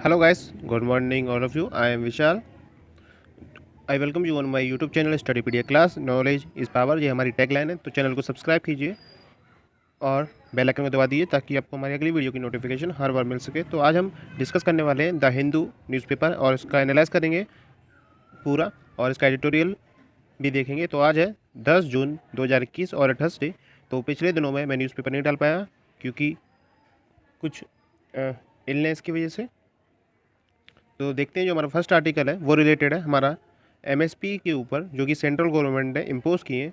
Hello guys, good morning all of you. I am Vishal. I welcome you on my YouTube channel Studypedia class. Knowledge is power, ये हमारी tagline है। तो channel को subscribe कीजिए और bell icon को दबा दीजिए ताकि आपको हमारी अगली वीडियो की नोटिफिकेशन हर बार मिल सके। तो आज हम डिस्कस करने वाले हैं द हिंदू न्यूज़पेपर और इसका एनालाइज करेंगे पूरा और इसका एडिटोरियल भी देखेंगे। तो आज है 10 जून 2021 और थर्सडे। तो पिछले दिनों में मैं न्यूज़पेपर नहीं डाल पाया क्योंकि कुछ इलनेस की वजह से। तो देखते हैं जो हमारा फर्स्ट आर्टिकल है वो रिलेटेड है हमारा एमएसपी के ऊपर, जो कि सेंट्रल गवर्नमेंट ने इम्पोज किए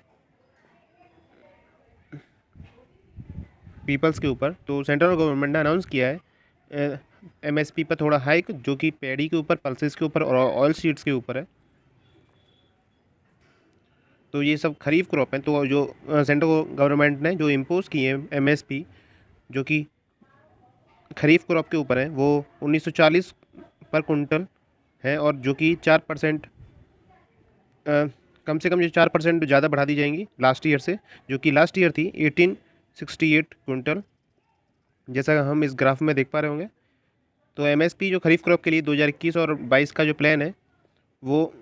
पीपल्स के ऊपर। तो सेंट्रल गवर्नमेंट ने अनाउंस किया है एमएसपी पर थोड़ा हाइक, जो कि पैडी के ऊपर, पल्सेस के ऊपर और ऑयल सीड्स के ऊपर है। तो ये सब खरीफ क्रॉप हैं। तो जो सेंट्रल गवर्नमेंट ने जो इम्पोज किए हैं एमएसपी, जो कि खरीफ क्रॉप के ऊपर है, वो 1940 पर कुंटल है और जो कि 4% कम से कम जो 4% ज़्यादा बढ़ा दी जाएंगी लास्ट ईयर से, जो कि लास्ट ईयर थी 1868 कुंटल, जैसा हम इस ग्राफ में देख पा रहे होंगे। तो एमएसपी जो खरीफ क्रॉप के लिए 2021 और 22 का जो प्लान है वो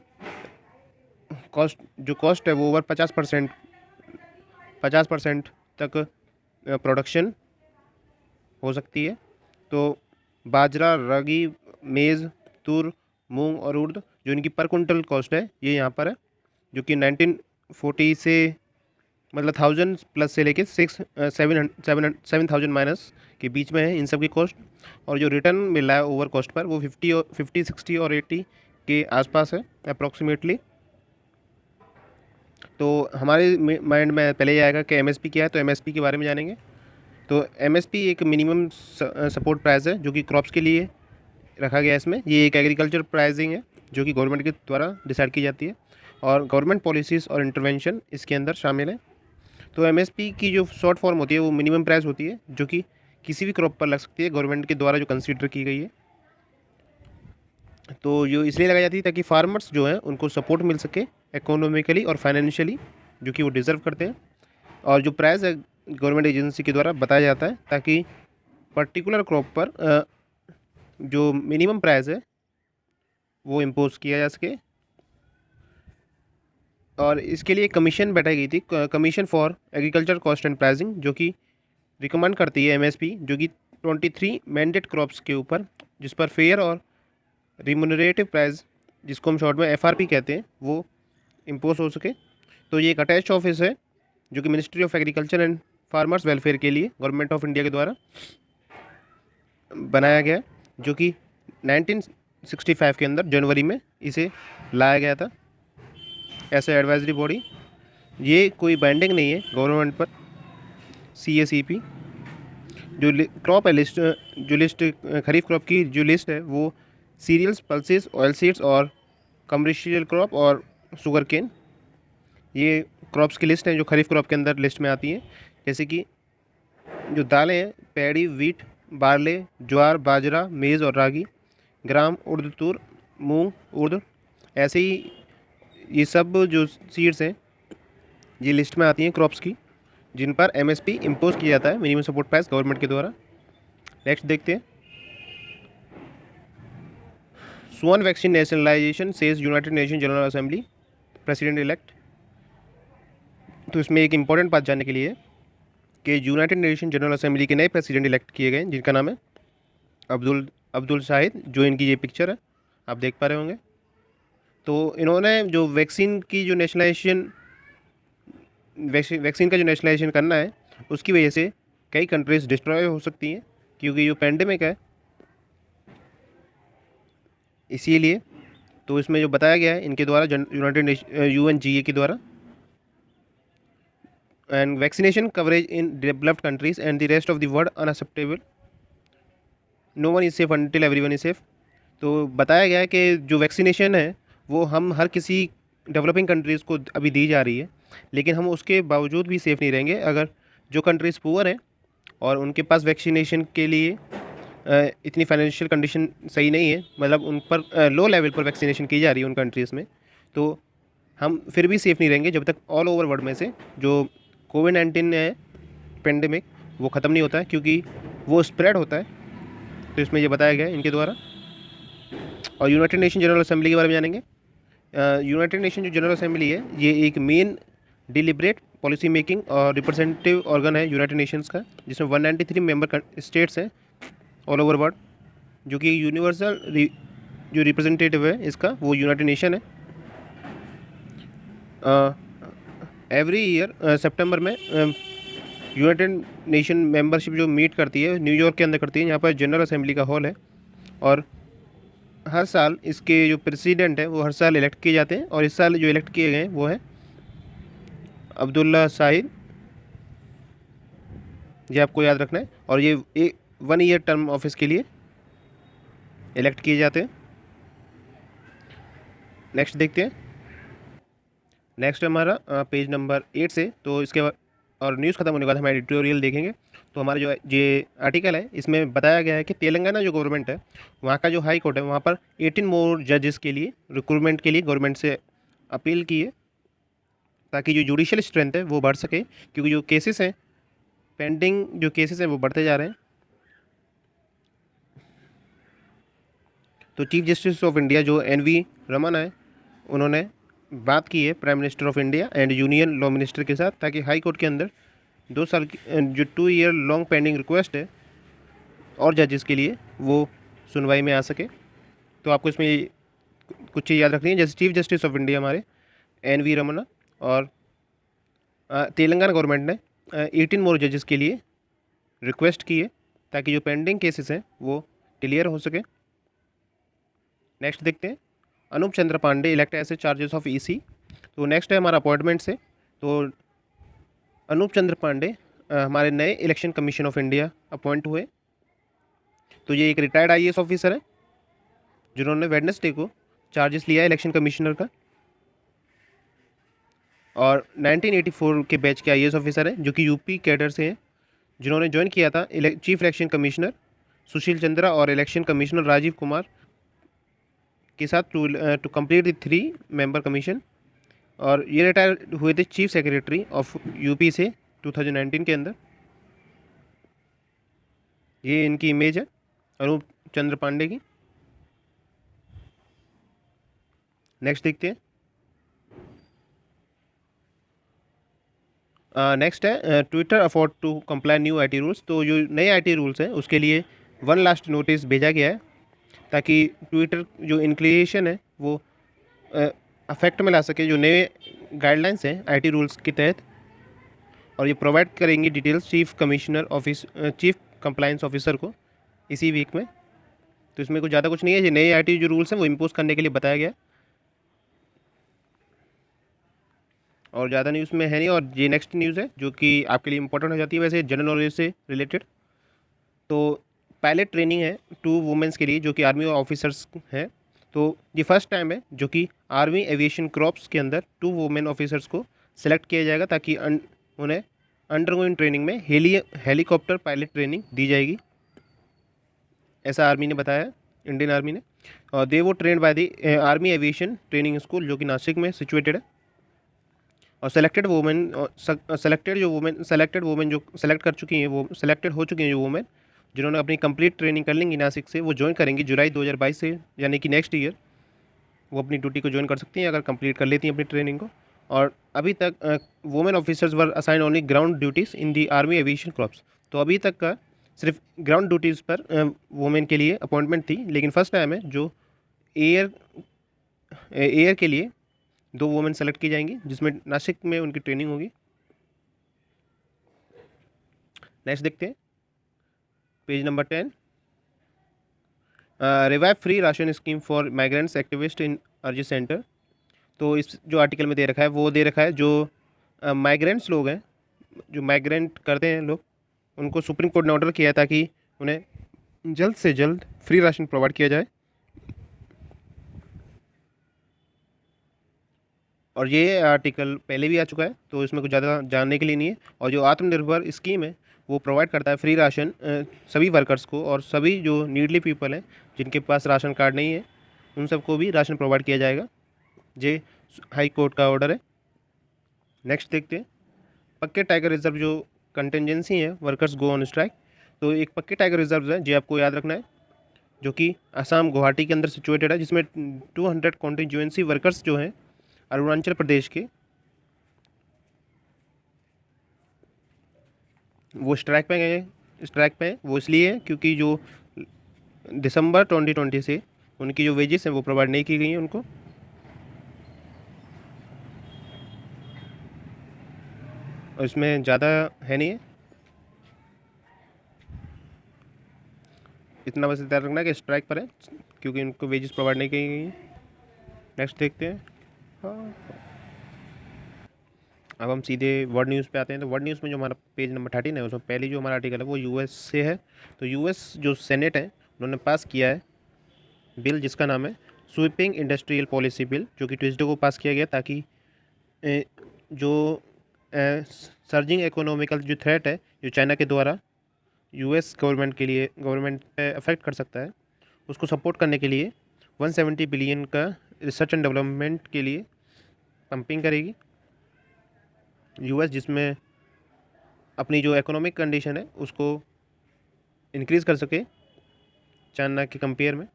कॉस्ट है वो ओवर 50% तक प्रोडक्शन हो सकती है। तो बाजरा, रागी, मेज़, तूर, मूंग और उर्द जो इनकी पर कुंटल कॉस्ट है ये यहाँ पर है, जो कि 1940 से मतलब 1000 प्लस से लेके 7000 माइनस के बीच में है इन सब की कॉस्ट। और जो रिटर्न मिल रहा है ओवर कॉस्ट पर वो 50, 60 और 80 के आसपास है अप्रॉक्सीमेटली। तो हमारे माइंड में पहले ये आएगा कि एमएसपी क्या है, तो एमएसपी के बारे में जानेंगे। तो एमएसपी एक मिनिमम सपोर्ट प्राइस है जो कि क्रॉप्स के लिए रखा गया है। इसमें ये एक एग्रीकल्चर प्राइसिंग है जो कि गवर्नमेंट के द्वारा डिसाइड की जाती है और गवर्नमेंट पॉलिसीज़ और इंटरवेंशन इसके अंदर शामिल है। तो एमएसपी की जो शॉर्ट फॉर्म होती है वो मिनिमम प्राइस होती है, जो कि किसी भी क्रॉप पर लग सकती है गवर्नमेंट के द्वारा जो कंसीडर की गई है। तो जो इसलिए लगाई जाती है ताकि फार्मर्स जो हैं उनको सपोर्ट मिल सके इकोनॉमिकली और फाइनेंशियली, जो कि वो डिज़र्व करते हैं। और जो प्राइस है गवर्नमेंट एजेंसी के द्वारा बताया जाता है ताकि पर्टिकुलर क्रॉप पर जो मिनिमम प्राइस है वो इम्पोज किया जा सके। और इसके लिए कमीशन बैठाई गई थी, commission for agriculture cost and pricing, जो कि रिकमेंड करती है एमएसपी, जो कि 23 मैंडेट क्रॉप्स के ऊपर, जिस पर फेयर और रिम्यूनरेटिव प्राइस, जिसको हम शॉर्ट में एफआरपी कहते हैं, वो इम्पोज हो सके। तो ये एक अटैच्ड ऑफिस है जो कि ministry of agriculture and farmers welfare के लिए गवर्नमेंट ऑफ इंडिया के द्वारा बनाया गया, जो कि 1965 के अंदर जनवरी में इसे लाया गया था ऐसे एडवाइजरी बॉडी। ये कोई बाइंडिंग नहीं है गवर्नमेंट पर। CACP जो क्रॉप है लिस्ट, जो लिस्ट खरीफ क्रॉप की जो लिस्ट है वो सीरियल्स, पल्सेस, ऑयल सीड्स और कमर्शियल क्रॉप और शुगर केन, ये क्रॉप्स की लिस्ट है जो खरीफ क्रॉप के अंदर लिस्ट में आती है। जैसे कि जो दालें हैं पैडी, वीट, बारले, ज्वार, बाजरा, मेज़ और रागी, ग्राम, उर्द, तूर, मूंग, उर्द, ऐसे ही ये सब जो सीड्स हैं ये लिस्ट में आती हैं क्रॉप्स की, जिन पर एमएसपी इम्पोज किया जाता है, मिनिमम सपोर्ट प्राइस, गवर्नमेंट के द्वारा। नेक्स्ट देखते हैं, स्वान vaccine nationalisation says United Nation General Assembly President elect. तो इसमें एक इंपॉर्टेंट बात जानने के लिए है कि यूनाइटेड नेशन जनरल असेंबली के नए प्रेसिडेंट इलेक्ट किए गए, जिनका नाम है अब्दुल शाहिद, जो इनकी ये पिक्चर है आप देख पा रहे होंगे। तो इन्होंने जो वैक्सीन की जो नेशनलाइजेशन, वैक्सीन का जो नेशनलाइजेशन करना है, उसकी वजह से कई कंट्रीज़ डिस्ट्रॉय हो सकती हैं क्योंकि जो पेंडेमिक है, इसीलिए। तो इसमें जो बताया गया है इनके द्वारा यूनाइटेड UNGA के द्वारा, and vaccination coverage in developed countries and the rest of the world unacceptable, no one is safe until everyone is safe. तो बताया गया है कि जो वैक्सीनेशन है वो हम हर किसी डेवलपिंग कंट्रीज़ को अभी दी जा रही है, लेकिन हम उसके बावजूद भी सेफ़ नहीं रहेंगे अगर जो कंट्रीज़ पुअर हैं और उनके पास वैक्सीनेशन के लिए इतनी फाइनेंशियल कंडीशन सही नहीं है, मतलब उन पर लो लेवल पर वैक्सीनेशन की जा रही है उन कंट्रीज़ में, तो हम फिर भी सेफ़ नहीं रहेंगे जब तक ऑल ओवर वर्ल्ड में से जो कोविड-19 है पेंडेमिक वो ख़त्म नहीं होता है, क्योंकि वो स्प्रेड होता है। तो इसमें ये बताया गया है इनके द्वारा। और यूनाइटेड नेशन जनरल असेंबली के बारे में जानेंगे। यूनाइटेड नेशन जो जनरल असेंबली है ये एक मेन डिलिब्रेट पॉलिसी मेकिंग और रिप्रेजेंटेटिव ऑर्गन है यूनाइटेड नेशंस का, जिसमें 193 मेंबर स्टेट्स हैं ऑल ओवर वर्ल्ड, जो कि यूनिवर्सल जो रिप्रेजेंटेटिव है इसका वो यूनाइटेड नेशन है। एवरी ईयर सितंबर में यूनाइटेड नेशन मेंबरशिप जो मीट करती है न्यूयॉर्क के अंदर करती है, यहाँ पर जनरल असेंबली का हॉल है। और हर साल इसके जो प्रेसिडेंट है वो हर साल इलेक्ट किए जाते हैं, और इस साल जो इलेक्ट किए गए वो है अब्दुल्ला शाहिद, ये आपको याद रखना है। और ये 1 ईयर टर्म ऑफिस के लिए इलेक्ट किए जाते हैं। नेक्स्ट देखते हैं। नेक्स्ट हमारा पेज नंबर 8 से, तो इसके बाद और न्यूज़ खत्म होने के बाद हम एडिटोरियल देखेंगे। तो हमारा जो ये आर्टिकल है इसमें बताया गया है कि तेलंगाना जो गवर्नमेंट है वहाँ का जो हाई कोर्ट है वहाँ पर 18 मोर जजेस के लिए रिक्रूटमेंट के लिए गवर्नमेंट से अपील की है, ताकि जो जुडिशियल स्ट्रेंथ है वो बढ़ सके, क्योंकि जो केसेस हैं पेंडिंग जो केसेस हैं वो बढ़ते जा रहे हैं। तो चीफ जस्टिस ऑफ इंडिया जो NV रमन है उन्होंने बात की है prime minister of India and union law minister के साथ, ताकि हाई कोर्ट के अंदर 2 साल की जो 2 ईयर लॉन्ग पेंडिंग रिक्वेस्ट है और जजेस के लिए वो सुनवाई में आ सके। तो आपको इसमें कुछ चीज़ याद रखनी है, जैसे चीफ जस्टिस ऑफ इंडिया हमारे NV रमन्ना, और तेलंगाना गवर्नमेंट ने 18 मोर जजेस के लिए रिक्वेस्ट की है, ताकि जो पेंडिंग केसेस हैं वो क्लियर हो सके। नेक्स्ट देखते हैं। Anup Chandra Pandey elect as a charges of EC। तो नेक्स्ट है हमारा अपॉइंटमेंट से। तो अनूप चंद्र पांडे हमारे नए election commission of India appoint हुए। तो ये एक रिटायर्ड IAS ऑफिसर है जिन्होंने वेडनेसडे को चार्जेस लिया इलेक्शन कमिश्नर का, और 1984 के बैच के IAS ऑफिसर हैं जो कि UP कैडर से हैं, जिन्होंने ज्वाइन किया था chief election commissioner Sushil Chandra और इलेक्शन कमिश्नर राजीव कुमार के साथ to complete the 3 member commission. और ये रिटायर हुए थे चीफ सेक्रेटरी ऑफ UP से 2019 के अंदर। ये इनकी इमेज है अनूप चंद्र पांडे की। नेक्स्ट देखते हैं। नेक्स्ट है Twitter afford to comply new IT rules. तो जो नए IT रूल्स हैं उसके लिए 1 लास्ट नोटिस भेजा गया है, ताकि ट्विटर जो इंक्लिनेशन है वो अफेक्ट में ला सके जो नए गाइडलाइंस हैं IT रूल्स के तहत। और ये प्रोवाइड करेंगी डिटेल्स चीफ कंप्लायंस ऑफिसर को इसी वीक में। तो इसमें कुछ ज़्यादा कुछ नहीं है, ये नए IT जो रूल्स हैं वो इम्पोज करने के लिए बताया गया, और ज़्यादा न्यूज़ में है नहीं। और ये नेक्स्ट न्यूज़ है जो कि आपके लिए इंपॉर्टेंट हो जाती है वैसे जनरल नॉलेज से रिलेटेड। तो पायलट ट्रेनिंग है 2 वुमेंस के लिए जो कि आर्मी ऑफिसर्स हैं। तो ये फर्स्ट टाइम है जो कि आर्मी एविएशन क्रॉप्स के अंदर 2 वुमेन ऑफिसर्स को सिलेक्ट किया जाएगा, ताकि उन्हें अंडरगोइंग ट्रेनिंग में हेलीकॉप्टर पायलट ट्रेनिंग दी जाएगी, ऐसा आर्मी ने बताया, इंडियन आर्मी ने। और दे वो trend by the army aviation training school जो कि नासिक में सिचुएटेड है। और सेलेक्टेड वुमेन जो सेलेक्ट कर चुकी हैं वो सेलेक्टेड हो चुकी हैं जो वुमेन जिन्होंने अपनी कंप्लीट ट्रेनिंग कर लेंगी नासिक से, वो ज्वाइन करेंगी जुलाई 2022 से, यानी कि नेक्स्ट ईयर वो अपनी ड्यूटी को ज्वाइन कर सकती हैं अगर कंप्लीट कर लेती हैं अपनी ट्रेनिंग को। और अभी तक वुमेन ऑफिसर्स वर असाइन ओनली ग्राउंड ड्यूटीज़ इन दी आर्मी एविएशन क्रॉप्स। तो अभी तक का सिर्फ ग्राउंड ड्यूटीज़ पर वुमेन के लिए अपॉइंटमेंट थी, लेकिन फर्स्ट टाइम है जो एयर के लिए 2 वुमेन सेलेक्ट की जाएंगी, जिसमें नासिक में उनकी ट्रेनिंग होगी। नेक्स्ट देखते हैं page number 10। Revive free ration scheme for migrants activist in अर्जी सेंटर। तो इस जो आर्टिकल में दे रखा है वो दे रखा है जो माइग्रेंट्स लोग हैं, जो माइग्रेंट करते हैं लोग, उनको सुप्रीम कोर्ट ने ऑर्डर किया है ताकि उन्हें जल्द से जल्द फ्री राशन प्रोवाइड किया जाए। और ये आर्टिकल पहले भी आ चुका है तो इसमें कुछ ज़्यादा जानने के लिए नहीं है। और जो आत्मनिर्भर स्कीम है वो प्रोवाइड करता है फ्री राशन सभी वर्कर्स को, और सभी जो नीडली पीपल हैं जिनके पास राशन कार्ड नहीं है उन सबको भी राशन प्रोवाइड किया जाएगा। ये हाई कोर्ट का ऑर्डर है। नेक्स्ट देखते हैं पक्के टाइगर रिजर्व जो कंटेंजेंसी है वर्कर्स गो ऑन स्ट्राइक। तो एक पक्के टाइगर रिजर्व है जो आपको याद रखना है, जो कि असम गुवाहाटी के अंदर सिचुएटेड है, जिसमें 200 कॉन्टीन्यूएंसी वर्कर्स जो हैं अरुणाचल प्रदेश के, वो स्ट्राइक पे गए। स्ट्राइक पे वो इसलिए है क्योंकि जो दिसंबर 2020 से उनकी जो वेजेस हैं वो प्रोवाइड नहीं की गई हैं उनको। और इसमें ज़्यादा है नहीं है, इतना बस ध्यान रखना कि स्ट्राइक पर है क्योंकि उनको वेजेस प्रोवाइड नहीं की गई हैं। नेक्स्ट देखते हैं। हाँ, अब हम सीधे वर्ल्ड न्यूज़ पे आते हैं। तो वर्ल्ड न्यूज़ में जो हमारा पेज नंबर 13 है उसमें पहली जो हमारा आर्टिकल है वो यूएस से है। तो यूएस जो सेनेट है उन्होंने पास किया है बिल जिसका नाम है स्वीपिंग इंडस्ट्रियल पॉलिसी बिल, जो कि ट्यूसडे को पास किया गया ताकि जो सर्जिंग इकोनॉमिकल जो थ्रेट है जो चाइना के द्वारा यूएस गवर्नमेंट पे अफेक्ट कर सकता है, उसको सपोर्ट करने के लिए 170 बिलियन का रिसर्च एंड डेवलपमेंट के लिए पंपिंग करेगी यूएस, जिसमें अपनी जो इकोनॉमिक कंडीशन है उसको इंक्रीज़ कर सके चाइना के कंपेयर में।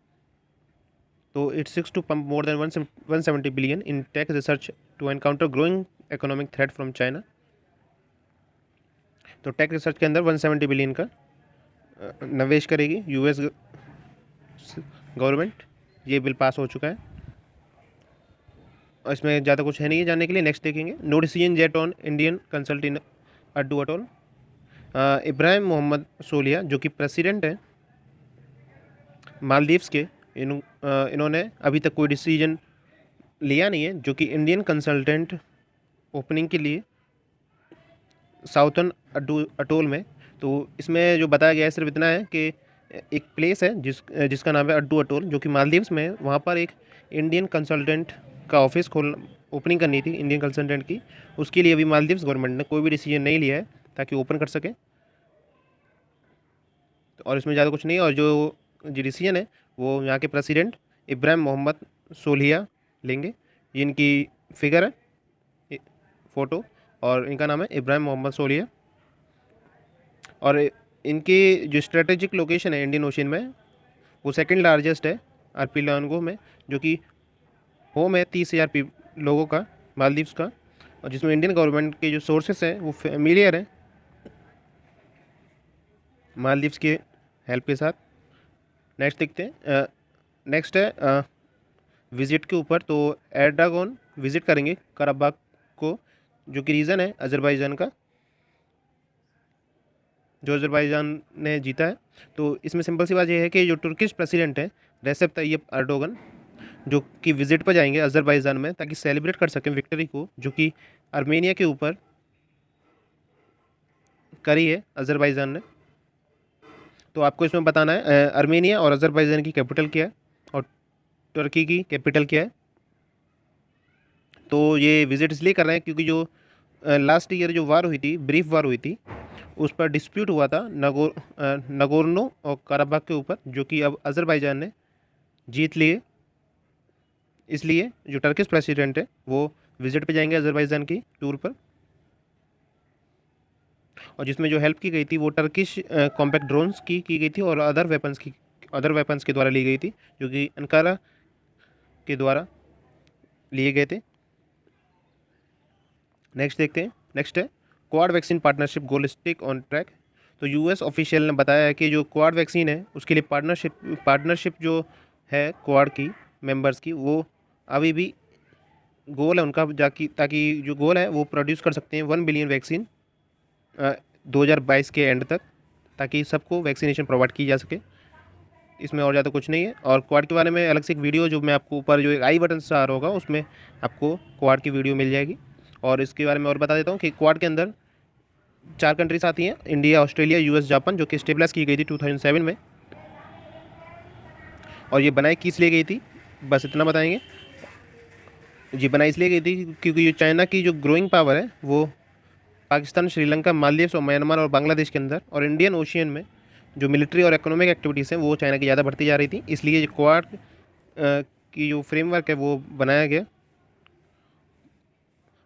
तो it seeks to pump more than 170 billion in tech research to encounter growing economic threat from China. तो टेक रिसर्च के अंदर 170 बिलियन का निवेश करेगी यूएस गवर्नमेंट। ये बिल पास हो चुका है और इसमें ज़्यादा कुछ है नहीं है जानने के लिए। नेक्स्ट देखेंगे। No decision yet on Indian consulate in Addu atoll. Ibrahim Mohamed Solih जो कि प्रेसिडेंट है मालदीव्स के, इन्होंने अभी तक कोई डिसीजन लिया नहीं है जो कि इंडियन कंसल्टेंट ओपनिंग के लिए साउथर्न अड्डू अटोल में। तो इसमें जो बताया गया है सिर्फ इतना है कि एक प्लेस है जिसका नाम है अड्डू अटोल जो कि मालदीव्स में है। वहाँ पर एक इंडियन कंसल्टेंट का ऑफिस ओपनिंग करनी थी इंडियन कंसल्टेंट की। उसके लिए अभी मालदीव्स गवर्नमेंट ने कोई भी डिसीजन नहीं लिया है ताकि ओपन कर सके। और इसमें ज़्यादा कुछ नहीं है। और जो डिसीजन है वो यहाँ के प्रेसिडेंट इब्राहिम मोहम्मद सोलिया लेंगे। ये इनकी फिगर है, फ़ोटो, और इनका नाम है इब्राहिम मोहम्मद सोलिया। और इनकी जो स्ट्रेटेजिक लोकेशन है इंडियन ओशन में वो सेकंड लार्जेस्ट है आर्पिलांगो में, जो कि होम है 30,000 लोगों का मालदीव्स का, और जिसमें इंडियन गवर्नमेंट के जो सोर्सेस हैं वो फेमिलियर हैं मालदीव्स के हेल्प के साथ। नेक्स्ट देखते हैं। नेक्स्ट है विज़िट के ऊपर। तो एर्डोगन विज़िट करेंगे कराबाख को, जो कि रीज़न है अज़रबैजान का, जो अज़रबैजान ने जीता है। तो इसमें सिंपल सी बात यह है कि जो तुर्किश प्रेसिडेंट है रेसेप तैयब एर्डोगन, जो कि विज़िट पर जाएंगे अज़रबैजान में ताकि सेलिब्रेट कर सकें विक्ट्री को जो कि आर्मेनिया के ऊपर करी है अज़रबैजान ने। तो आपको इसमें बताना है आर्मेनिया और अज़रबैजान की कैपिटल क्या है और तुर्की की कैपिटल क्या है। तो ये विज़िट इसलिए कर रहे हैं क्योंकि जो लास्ट ईयर जो वार हुई थी, ब्रीफ वार हुई थी, उस पर डिस्प्यूट हुआ था नगोर्नो और कराबाख के ऊपर, जो कि अब अज़रबैजान ने जीत लिए। इसलिए जो टर्किश प्रेसिडेंट है वो विज़िट पे जाएंगे अज़रबैजान की टूर पर। और जिसमें जो हेल्प की गई थी वो टर्किश कॉम्पैक्ट ड्रोन्स की गई थी और अदर वेपन्स के द्वारा ली गई थी, जो कि अंकारा के द्वारा लिए गए थे। नेक्स्ट देखते हैं। नेक्स्ट है quad vaccine partnership goal stick on track. तो यूएस ऑफिशियल ने बताया है कि जो क्वाड वैक्सीन है उसके लिए पार्टनरशिप जो है क्वाड की मेंबर्स की, वो अभी भी गोल है उनका ताकि जो गोल है वो प्रोड्यूस कर सकते हैं 1 बिलियन वैक्सीन 2022 के एंड तक, ताकि सबको वैक्सीनेशन प्रोवाइड की जा सके। इसमें और ज़्यादा कुछ नहीं है। और क्वाड के बारे में अलग से एक वीडियो जो मैं आपको ऊपर जो एक आई बटन से आ रहा होगा उसमें आपको क्वाड की वीडियो मिल जाएगी। और इसके बारे में और बता देता हूँ कि क्वाड के अंदर 4 कंट्रीज आती हैं, इंडिया, ऑस्ट्रेलिया, यूएस, जापान, जो कि स्टेबलाइज की गई थी 2007 में। और ये बनाई किस लिए गई थी बस इतना बताएंगे। ये बनाई इसलिए गई थी क्योंकि जो चाइना की जो ग्रोइंग पावर है वो पाकिस्तान, श्रीलंका, मालदीव्स और म्यांमार और बांग्लादेश के अंदर और इंडियन ओशियन में जो मिलिट्री और इकोनॉमिक एक्टिविटीज़ हैं वो चाइना की ज़्यादा बढ़ती जा रही थी। इसलिए जो क्वाड की जो फ्रेमवर्क है वो बनाया गया।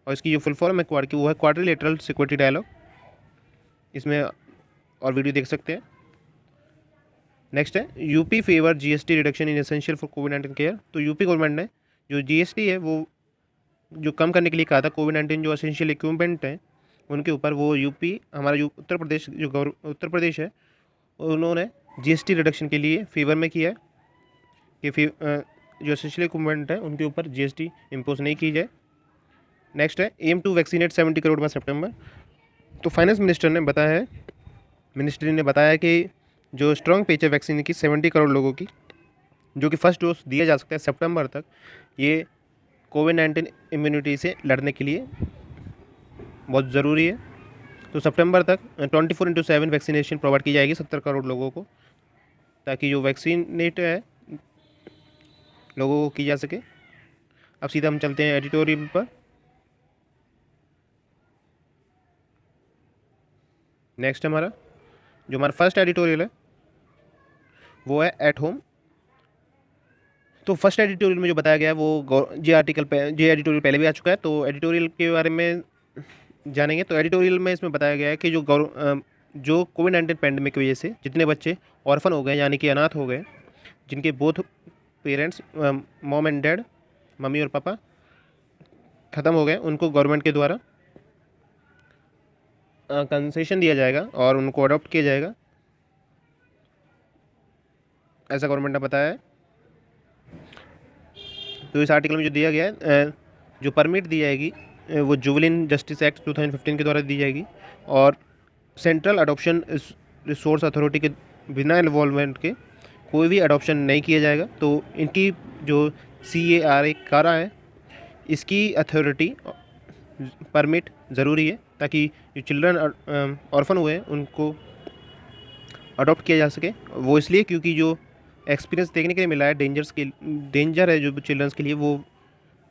और इसकी जो फुल फॉर्म है क्वाड की वो है क्वाड्रिलेटरल सिक्योरिटी डायलॉग। इसमें और वीडियो देख सकते हैं। नेक्स्ट है UP favour GST reduction in essential for covid care. तो यूपी गवर्नमेंट ने जो जीएसटी है वो जो कम करने के लिए कहा था, कोविड-19 जो एसेंशियल इक्विपमेंट हैं उनके ऊपर, वो यूपी हमारा जो उत्तर प्रदेश उत्तर प्रदेश है उन्होंने जीएसटी रिडक्शन के लिए फेवर में किया है कि जो एसेंशियल इक्विपमेंट है उनके ऊपर जीएसटी इम्पोज नहीं की जाए। नेक्स्ट है aim to vaccinate 70 crore by सितंबर। तो फाइनेंस मिनिस्टर ने बताया है, मिनिस्ट्री ने बताया कि जो स्ट्रॉन्ग पेच है वैक्सीन की 70 करोड़ लोगों की, जो कि फर्स्ट डोज दिया जा सकता है सितंबर तक, ये कोविड-19 इम्यूनिटी से लड़ने के लिए बहुत ज़रूरी है। तो सितंबर तक 24/7 वैक्सीनेशन प्रोवाइड की जाएगी 70 करोड़ लोगों को, ताकि जो वैक्सीनेट है लोगों को की जा सके। अब सीधा हम चलते हैं एडिटोरियल पर। नेक्स्ट हमारा जो हमारा फर्स्ट एडिटोरियल है वो है एट होम। तो फर्स्ट एडिटोरियल में जो बताया गया है वो जे एडिटोरियल पहले भी आ चुका है, तो एडिटोरियल के बारे में जानेंगे। तो एडिटोरियल में इसमें बताया गया है कि जो कोविड-19 पैंडेमिक की वजह से जितने बच्चे ऑर्फन हो गए यानी कि अनाथ हो गए, जिनके both parents mom and dad, mummy और पापा ख़त्म हो गए, उनको गवर्नमेंट के द्वारा कंसेशन दिया जाएगा और उनको अडॉप्ट किया जाएगा, ऐसा गवर्नमेंट ने बताया है। तो इस आर्टिकल में जो दिया गया है, जो परमिट दी जाएगी वो जुवेनाइल जस्टिस एक्ट 2015 के द्वारा दी जाएगी और सेंट्रल अडॉप्शन रिसोर्स अथॉरिटी के बिना इन्वॉल्वमेंट के कोई भी अडॉप्शन नहीं किया जाएगा। तो इनकी जो CARA कारा है, इसकी अथॉरिटी परमिट ज़रूरी है ताकि जो चिल्ड्रन ऑर्फन हुए हैं उनको अडॉप्ट किया जा सके। वो इसलिए क्योंकि जो एक्सपीरियंस देखने के लिए मिला है डेंजर है जो चिल्ड्रंस के लिए, वो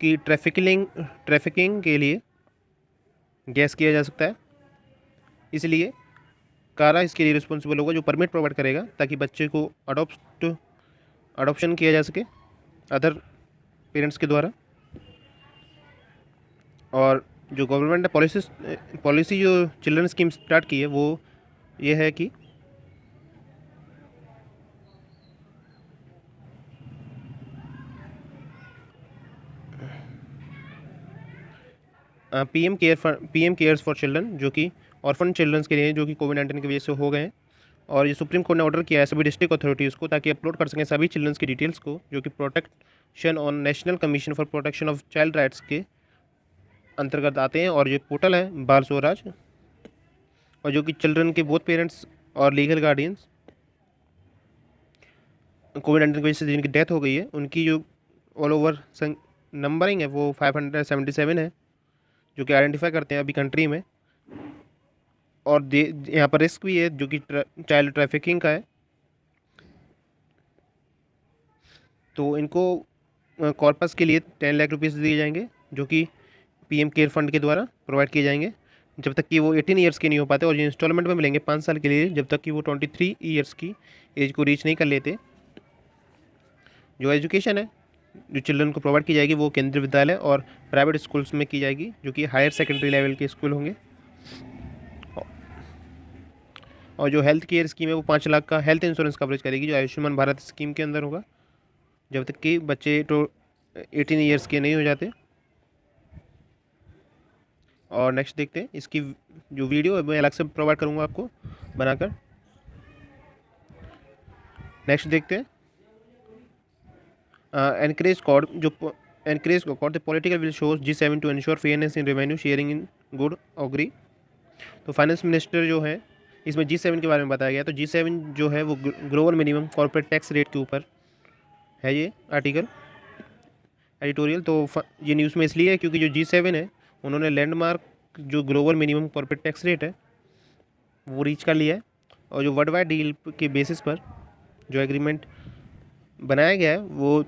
कि ट्रैफिकिंग के लिए गैस किया जा सकता है। इसलिए कारा इसके लिए रिस्पॉन्सिबल होगा जो परमिट प्रोवाइड करेगा ताकि बच्चे को अडॉप्शन किया जा सके अदर पेरेंट्स के द्वारा। और जो गवर्नमेंट ने पॉलिसी जो चिल्ड्रन स्कीम स्टार्ट की है वो ये है कि पीएम केयर्स फॉर चिल्ड्रन, जो कि ऑर्फन चिल्ड्रंस के लिए जो कि कोविड-19 की वजह से हो गए हैं। और ये सुप्रीम कोर्ट ने ऑर्डर किया है सभी डिस्ट्रिक्ट अथॉरिटीज़ को ताकि अपलोड कर सकें सभी चिल्ड्रंस की डिटेल्स को, जो कि protection on national commission for protection of child rights के अंतर्गत आते हैं। और ये पोर्टल है बाल स्वराज, और जो कि चिल्ड्रन के बोथ पेरेंट्स और लीगल गार्डियंस कोविड-19 की वजह से जिनकी डेथ हो गई है उनकी जो ऑल ओवर नंबरिंग है वो 577 है, जो कि आइडेंटिफाई करते हैं अभी कंट्री में। और यहाँ पर रिस्क भी है जो कि चाइल्ड ट्रैफिकिंग का है। तो इनको कॉर्पस के लिए 10 लाख रुपीज़ दिए जाएंगे, जो कि पीएम केयर फंड के द्वारा प्रोवाइड किए जाएंगे जब तक कि वो 18 ईयर्स के नहीं हो पाते, और ये इंस्टॉलमेंट में मिलेंगे 5 साल के लिए जब तक कि वो 23 ईयर्स की एज को रीच नहीं कर लेते। जो एजुकेशन है जो चिल्ड्रन को प्रोवाइड की जाएगी वो केंद्रीय विद्यालय और प्राइवेट स्कूल्स में की जाएगी, जो कि हायर सेकेंडरी लेवल के स्कूल होंगे। और जो हेल्थ केयर स्कीम है वो 5 लाख का हेल्थ इंश्योरेंस कवरेज करेगी, जो आयुष्मान भारत स्कीम के अंदर होगा जब तक कि बच्चे तो 18 ईयर्स के नहीं हो जाते। और नेक्स्ट देखते हैं, इसकी जो वीडियो है मैं अलग से प्रोवाइड करूँगा आपको बनाकर। नेक्स्ट देखते हैं, encourage the political will shows G7 to ensure fairness in revenue sharing in good agree। तो फाइनेंस मिनिस्टर जो है इसमें G7 के बारे में बताया गया। तो G7 जो है वो global minimum corporate tax rate के ऊपर है ये आर्टिकल एडिटोरियल। तो ये न्यूज़ में इसलिए है क्योंकि जो G7 है उन्होंने लैंडमार्क जो global minimum corporate tax rate है वो रीच कर लिया है, और जो वर्ल्ड वाइड डील के बेसिस पर जो एग्रीमेंट बनाया गया है वो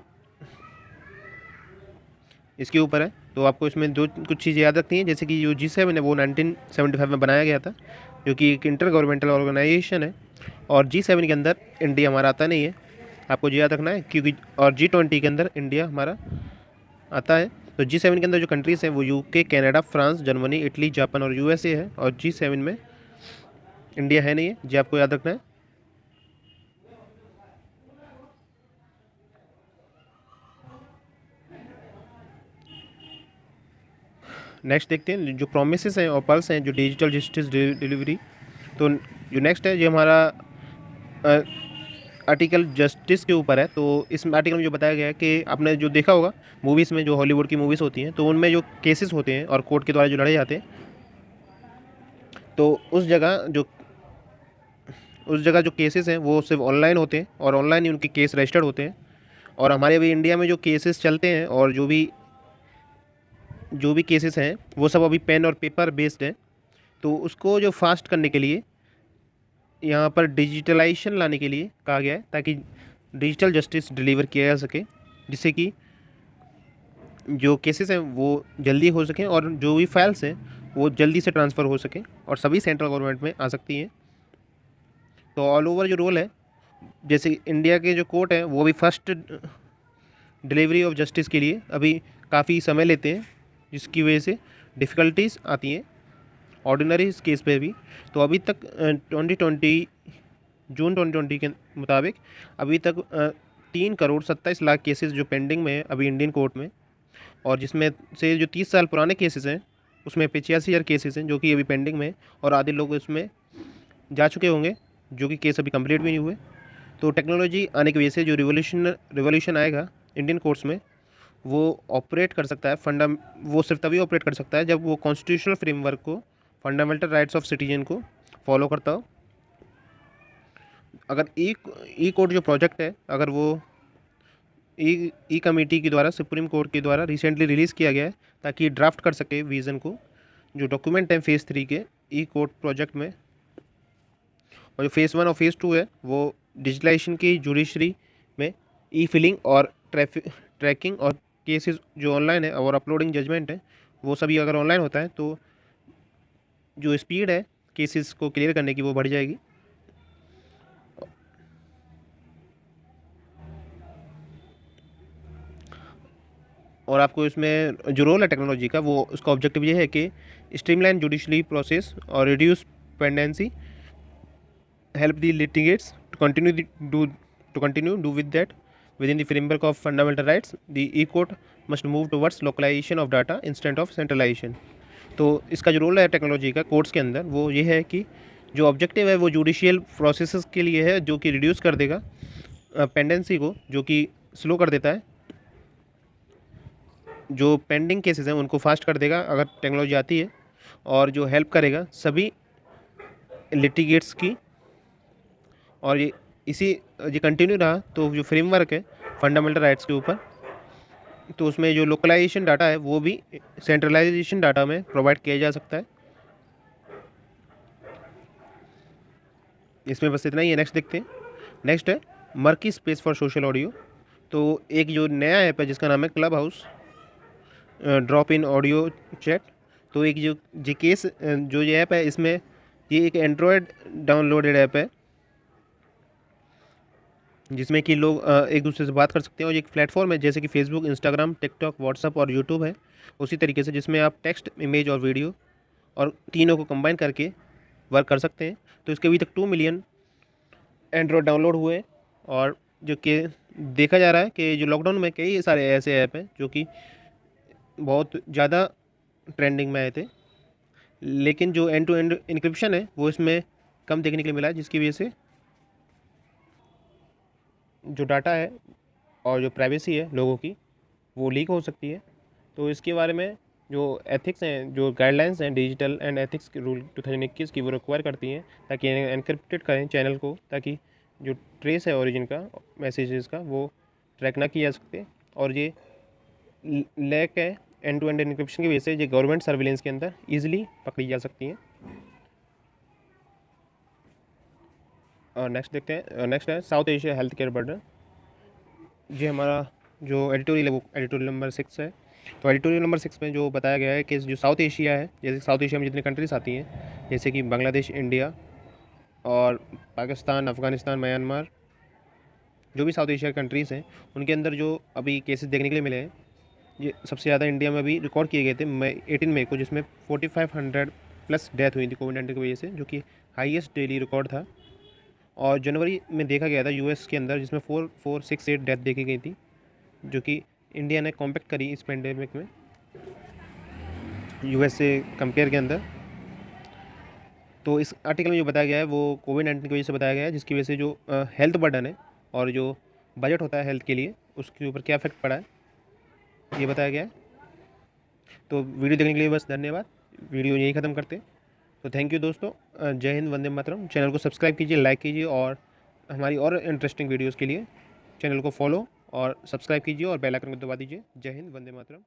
इसके ऊपर है। तो आपको इसमें कुछ चीज़ें याद रखनी है, जैसे कि जो G7 है वो 1975 में बनाया गया था, जो कि एक इंटर गवर्नमेंटल ऑर्गेनाइजेशन है, और G7 के अंदर इंडिया हमारा आता नहीं है, आपको याद रखना है क्योंकि, और G20 के अंदर इंडिया हमारा आता है। तो G7 के अंदर जो कंट्रीज़ हैं वो UK, Canada, France, Germany, Italy, Japan और USA है, और G7 में इंडिया है नहीं है जी, आपको याद रखना है। नेक्स्ट देखते हैं जो प्रोमिसेस हैं और पल्स हैं जो डिजिटल जस्टिस डिलीवरी। तो जो नेक्स्ट है ये हमारा आर्टिकल जस्टिस के ऊपर है। तो इस आर्टिकल में जो बताया गया है कि आपने जो देखा होगा मूवीज़ में, जो हॉलीवुड की मूवीज़ होती हैं, तो उनमें जो केसेस होते हैं और कोर्ट के द्वारा जो लड़े जाते हैं, तो उस जगह जो केसेस हैं वो सिर्फ ऑनलाइन होते हैं और ऑनलाइन ही उनके केस रजिस्टर्ड होते हैं। और हमारे अभी इंडिया में जो केसेस चलते हैं और जो भी केसेस हैं वो सब अभी पेन और पेपर बेस्ड हैं। तो उसको जो फास्ट करने के लिए यहाँ पर डिजिटलाइजेशन लाने के लिए कहा गया है, ताकि डिजिटल जस्टिस डिलीवर किया जा सके, जिससे कि जो केसेस हैं वो जल्दी हो सकें और जो भी फाइल्स हैं वो जल्दी से ट्रांसफ़र हो सकें और सभी सेंट्रल गवर्नमेंट में आ सकती हैं। तो ऑल ओवर जो रोल है, जैसे इंडिया के जो कोर्ट हैं वो भी फर्स्ट डिलीवरी ऑफ जस्टिस के लिए अभी काफ़ी समय लेते हैं, जिसकी वजह से डिफ़िकल्टीज़ आती हैं ऑर्डिनरी केस पे भी। तो अभी तक 2020 जून 2020 के मुताबिक अभी तक 3,27,00,000 केसेस जो पेंडिंग में है अभी इंडियन कोर्ट में, और जिसमें से जो 30 साल पुराने केसेस हैं उसमें 85,000 केसेस हैं जो कि अभी पेंडिंग में, और आधे लोग इसमें जा चुके होंगे जो कि केस अभी कंप्लीट भी नहीं हुए। तो टेक्नोलॉजी आने की वजह से जो रिवोल्यूशन आएगा इंडियन कोर्ट्स में, वो ऑपरेट कर सकता है वो सिर्फ तभी ऑपरेट कर सकता है जब वो कॉन्स्टिट्यूशनल फ्रेमवर्क को, फंडामेंटल राइट्स ऑफ सिटीजन को फॉलो करता हो। अगर ई कोर्ट जो प्रोजेक्ट है, अगर वो ई कमेटी के द्वारा, सुप्रीम कोर्ट के द्वारा रिसेंटली रिलीज़ किया गया है ताकि ड्राफ्ट कर सके विज़न को, जो डॉक्यूमेंट है फेज़ 3 के ई कोर्ट प्रोजेक्ट में। और जो फेज़ 1 और फेज़ 2 है वो डिजिटलाइजेशन की जुडिशरी में ई फिलिंग और ट्रैकिंग और केसेस जो ऑनलाइन है और अपलोडिंग जजमेंट है वो सभी अगर ऑनलाइन होता है तो जो स्पीड है केसेस को क्लियर करने की वो बढ़ जाएगी। और आपको इसमें जो रोल है टेक्नोलॉजी का, वो उसका ऑब्जेक्टिव ये है कि स्ट्रीमलाइन जुडिशरी प्रोसेस और reduce pendency, help the litigates to continue do with that within the framework of fundamental rights. The e-court must move towards localization of data instead of centralization. तो इसका जो role है technology का courts के अंदर वो ये है कि जो ऑब्जेक्टिव है वो जुडिशियल प्रोसेसेस के लिए है, जो कि रिड्यूस कर देगा पेंडेंसी को, जो कि स्लो कर देता है, जो पेंडिंग केसेस हैं उनको फास्ट कर देगा अगर टेक्नोलॉजी आती है, और जो हेल्प करेगा सभी लिटिगेट्स की। और ये कंटिन्यू रहा तो जो फ्रेमवर्क है फंडामेंटल राइट्स के ऊपर, तो उसमें जो लोकलाइजेशन डाटा है वो भी सेंट्रलाइजेशन डाटा में प्रोवाइड किया जा सकता है। इसमें बस इतना ही है। नेक्स्ट देखते हैं। नेक्स्ट है murky space for social audio. तो एक जो नया ऐप है जिसका नाम है club house drop in audio chat. तो एक जो केस जो ये ऐप है, इसमें ये एक एंड्रॉयड डाउनलोडेड ऐप है जिसमें कि लोग एक दूसरे से बात कर सकते हैं, और एक प्लेटफॉर्म है जैसे कि फेसबुक, इंस्टाग्राम, टिकटॉक, व्हाट्सअप और यूट्यूब है उसी तरीके से, जिसमें आप टेक्स्ट, इमेज और वीडियो और तीनों को कंबाइन करके वर्क कर सकते हैं। तो इसके अभी तक 2 मिलियन एंड्रॉयड डाउनलोड हुए, और जो कि देखा जा रहा है कि जो लॉकडाउन में कई सारे ऐसे ऐप हैं जो कि बहुत ज़्यादा ट्रेंडिंग में आए थे, लेकिन जो एंड टू एंड इनक्रिप्शन है वो इसमें कम देखने के लिए मिला है, जिसकी वजह से जो डाटा है और जो प्राइवेसी है लोगों की वो लीक हो सकती है। तो इसके बारे में जो एथिक्स हैं, जो गाइडलाइंस हैं डिजिटल एंड एथिक्स के रूल 2021 की, वो रिक्वायर करती हैं ताकि एनक्रिप्टेड करें चैनल को, ताकि जो ट्रेस है ओरिजिन का, मैसेजेस का, वो ट्रैक ना किया जा सकते। और ये लैक है एंड टू एंड एनक्रिप्शन की वजह से ये गवर्नमेंट सर्विलेंस के अंदर ईजिली पकड़ी जा सकती हैं। और नेक्स्ट देखते हैं। नेक्स्ट है south Asia health care burden. ये हमारा जो एडिटोरियल है वो एडिटोरियल नंबर 6 है। तो एडिटोरियल नंबर 6 में जो बताया गया है कि जो साउथ एशिया है, जैसे साउथ एशिया में जितनी कंट्रीज़ आती हैं, जैसे कि बांग्लादेश, इंडिया और पाकिस्तान, अफ़गानिस्तान, म्यांमार, जो भी साउथ एशिया की कंट्रीज़ हैं, उनके अंदर जो अभी केसेस देखने के लिए मिले हैं, ये सबसे ज़्यादा इंडिया में अभी रिकॉर्ड किए गए थे 18 मई को, जिसमें 4500 प्लस डेथ हुई थी कोविड-19 की वजह से, जो कि हाईएस्ट डेली रिकॉर्ड था। और जनवरी में देखा गया था यूएस के अंदर, जिसमें 4468 डेथ देखी गई थी, जो कि इंडिया ने कॉम्पैक्ट करी इस पेंडेमिक में। यूएस से कंपेयर के अंदर। तो इस आर्टिकल में जो बताया गया है वो कोविड-19 की वजह से बताया गया है, जिसकी वजह से जो हेल्थ बर्डन है और जो बजट होता है हेल्थ के लिए, उसके ऊपर क्या इफेक्ट पड़ा है, ये बताया गया है। तो वीडियो देखने के लिए बस धन्यवाद। वीडियो यहीं ख़त्म करते हैं। तो थैंक यू दोस्तों। जय हिंद, वंदे मातरम। चैनल को सब्सक्राइब कीजिए, लाइक कीजिए और हमारी और इंटरेस्टिंग वीडियोज़ के लिए चैनल को फॉलो और सब्सक्राइब कीजिए और बेल आइकन को दबा दीजिए। जय हिंद, वंदे मातरम।